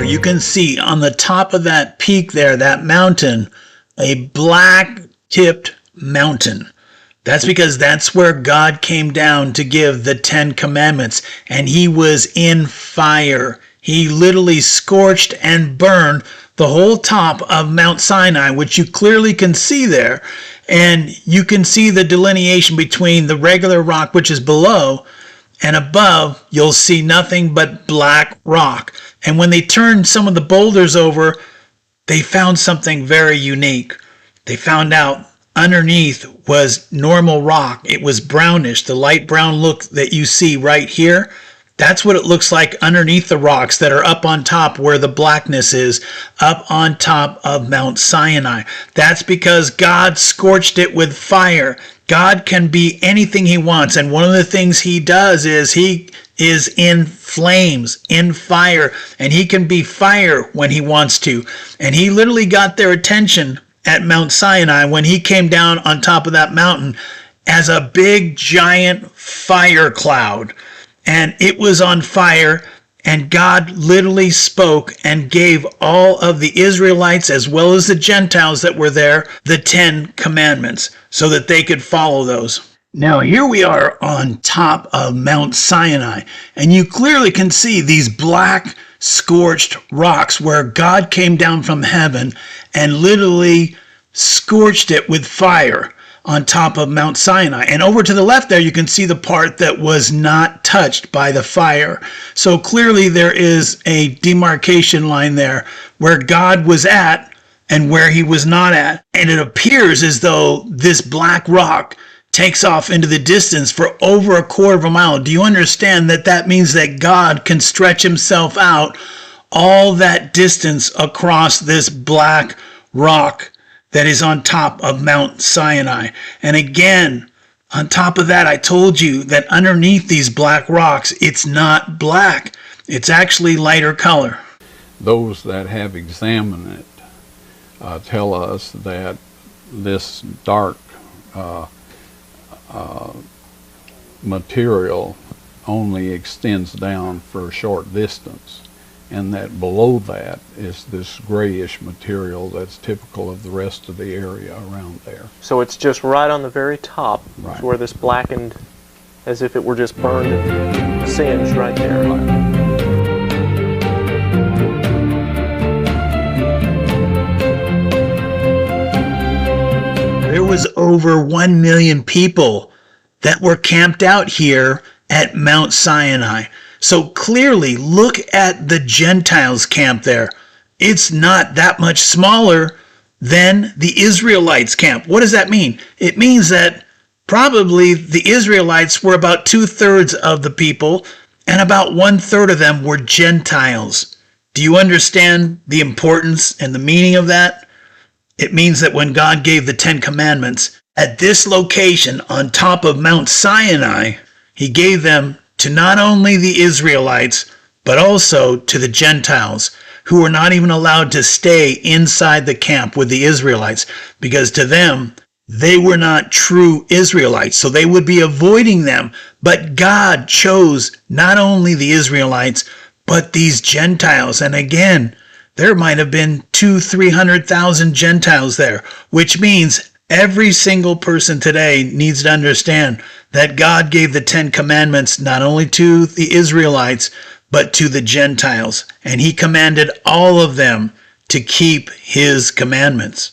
you can see on the top of that peak there, that mountain, a black-tipped mountain. That's because that's where God came down to give the 10 commandments, and he was in fire. He literally scorched and burned the whole top of Mount Sinai, which you clearly can see there. And you can see the delineation between the regular rock, which is below, and above, you'll see nothing but black rock. And when they turned some of the boulders over, they found something very unique. They found out underneath was normal rock. It was brownish, the light brown look that you see right here. That's what it looks like underneath the rocks that are up on top where the blackness is, up on top of Mount Sinai. That's because God scorched it with fire. God can be anything he wants, and one of the things he does is he is in flames, in fire, and he can be fire when he wants to. And he literally got their attention at Mount Sinai when he came down on top of that mountain as a big giant fire cloud. And it was on fire, and God literally spoke and gave all of the Israelites as well as the Gentiles that were there the 10 commandments so that they could follow those. Now here we are on top of Mount Sinai, and you clearly can see these black scorched rocks where God came down from heaven and literally scorched it with fire on top of Mount Sinai. And over to the left there, you can see the part that was not touched by the fire. So clearly there is a demarcation line there where God was at and where he was not at. And it appears as though this black rock takes off into the distance for over a quarter of a mile. Do you understand that that means that God can stretch himself out all that distance across this black rock that is on top of Mount Sinai? And again, on top of that, I told you that underneath these black rocks, it's not black. It's actually lighter color. Those that have examined it tell us that this dark material only extends down for a short distance, and that below that is this grayish material that's typical of the rest of the area around there. So it's just right on the very top, right, where this blackened, as if it were just burned and singed right there. Right. There was over 1 million people that were camped out here at Mount Sinai. So clearly, look at the Gentiles camp there. It's not that much smaller than the Israelites camp. What does that mean? It means that probably the Israelites were about 2/3 of the people, and about 1/3 of them were Gentiles. Do you understand the importance and the meaning of that? It means that when God gave the 10 commandments, at this location on top of Mount Sinai, he gave them to not only the Israelites, but also to the Gentiles, who were not even allowed to stay inside the camp with the Israelites, because to them, they were not true Israelites, so they would be avoiding them. But God chose not only the Israelites, but these Gentiles. And again, there might have been 200,000-300,000 Gentiles there, which means every single person today needs to understand that God gave the 10 commandments not only to the Israelites, but to the Gentiles. And he commanded all of them to keep his commandments.